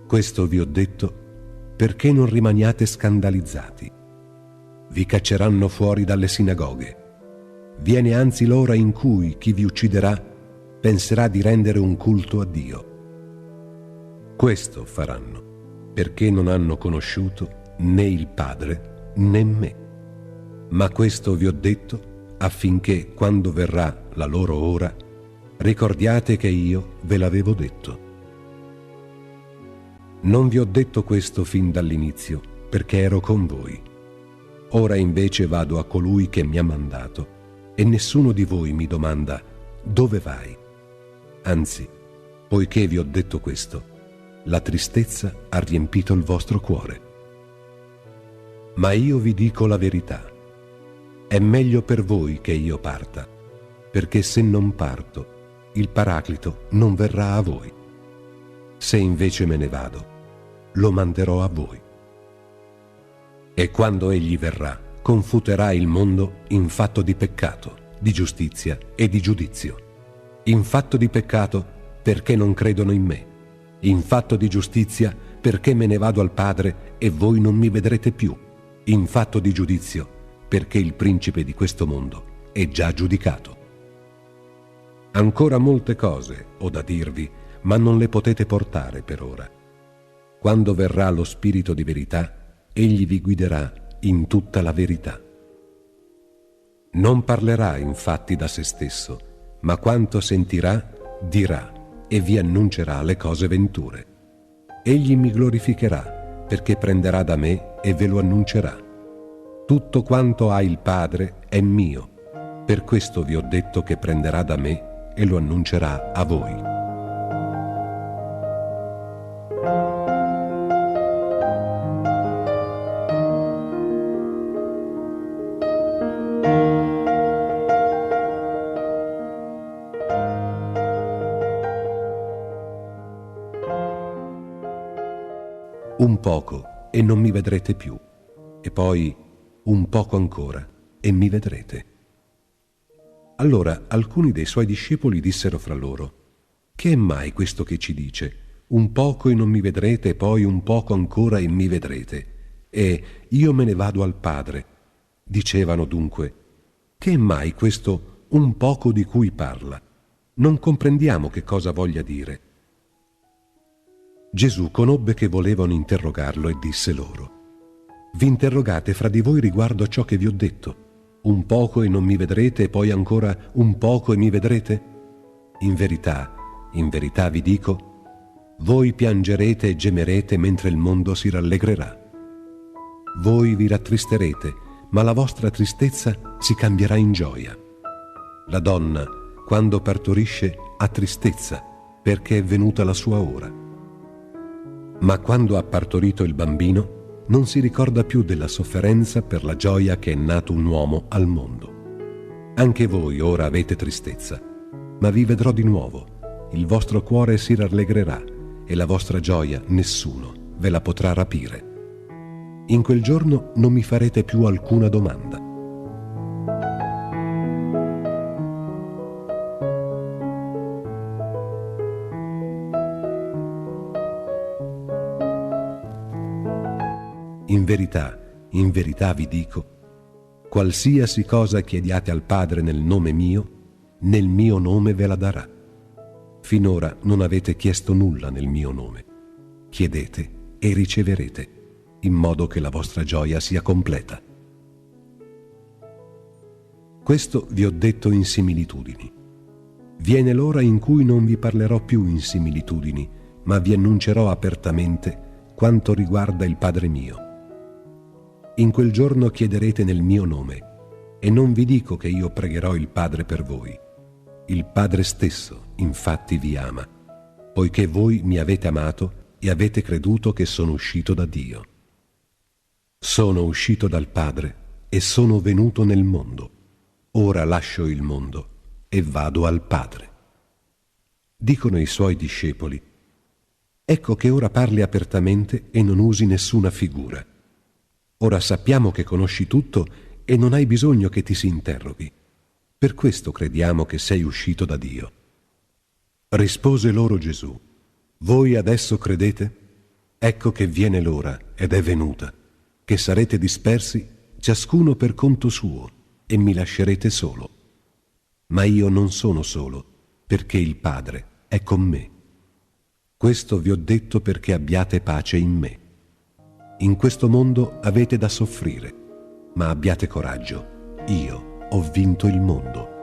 Questo vi ho detto perché non rimaniate scandalizzati. Vi cacceranno fuori dalle sinagoghe. Viene anzi l'ora in cui chi vi ucciderà penserà di rendere un culto a Dio. Questo faranno, perché non hanno conosciuto né il Padre né me. Ma questo vi ho detto affinché, quando verrà la loro ora, ricordiate che io ve l'avevo detto. Non vi ho detto questo fin dall'inizio, perché ero con voi. Ora invece vado a colui che mi ha mandato, e nessuno di voi mi domanda: dove vai? Anzi, poiché vi ho detto questo, la tristezza ha riempito il vostro cuore. Ma io vi dico la verità. È meglio per voi che io parta, perché se non parto, il Paraclito non verrà a voi. Se invece me ne vado, lo manderò a voi. E quando egli verrà, confuterà il mondo in fatto di peccato, di giustizia e di giudizio. In fatto di peccato, perché non credono in me. In fatto di giustizia, perché me ne vado al Padre e voi non mi vedrete più. In fatto di giudizio, perché il principe di questo mondo è già giudicato. Ancora molte cose ho da dirvi, ma non le potete portare per ora. Quando verrà lo Spirito di verità, egli vi guiderà in tutta la verità. Non parlerà infatti da se stesso, ma quanto sentirà, dirà e vi annuncerà le cose venture. Egli mi glorificherà, perché prenderà da me e ve lo annuncerà. Tutto quanto ha il Padre è mio. Per questo vi ho detto che prenderà da me e lo annuncerà a voi. Un poco e non mi vedrete più, e poi un poco ancora e mi vedrete. Allora alcuni dei suoi discepoli dissero fra loro: che è mai questo che ci dice? Un poco e non mi vedrete, e poi un poco ancora e mi vedrete. E io me ne vado al Padre. Dicevano dunque: che è mai questo un poco di cui parla? Non comprendiamo che cosa voglia dire. Gesù conobbe che volevano interrogarlo e disse loro: vi interrogate fra di voi riguardo a ciò che vi ho detto? Un poco e non mi vedrete, e poi ancora un poco e mi vedrete? In verità vi dico, voi piangerete e gemerete mentre il mondo si rallegrerà. Voi vi rattristerete, ma la vostra tristezza si cambierà in gioia. La donna, quando partorisce, ha tristezza, perché è venuta la sua ora. Ma quando ha partorito il bambino, non si ricorda più della sofferenza per la gioia che è nato un uomo al mondo. Anche voi ora avete tristezza, ma vi vedrò di nuovo. Il vostro cuore si rallegrerà e la vostra gioia nessuno ve la potrà rapire. In quel giorno non mi farete più alcuna domanda. In verità vi dico, qualsiasi cosa chiediate al Padre nel nome mio, nel mio nome ve la darà. Finora non avete chiesto nulla nel mio nome. Chiedete e riceverete, in modo che la vostra gioia sia completa. Questo vi ho detto in similitudini. Viene l'ora in cui non vi parlerò più in similitudini, ma vi annuncerò apertamente quanto riguarda il Padre mio. In quel giorno chiederete nel mio nome, e non vi dico che io pregherò il Padre per voi. Il Padre stesso, infatti, vi ama, poiché voi mi avete amato e avete creduto che sono uscito da Dio. Sono uscito dal Padre e sono venuto nel mondo. Ora lascio il mondo e vado al Padre. Dicono i suoi discepoli: ecco che ora parli apertamente e non usi nessuna figura. Ora sappiamo che conosci tutto e non hai bisogno che ti si interroghi. Per questo crediamo che sei uscito da Dio. Rispose loro Gesù: voi adesso credete? Ecco che viene l'ora, ed è venuta, che sarete dispersi, ciascuno per conto suo, e mi lascerete solo. Ma io non sono solo, perché il Padre è con me. Questo vi ho detto perché abbiate pace in me. In questo mondo avete da soffrire, ma abbiate coraggio, io ho vinto il mondo.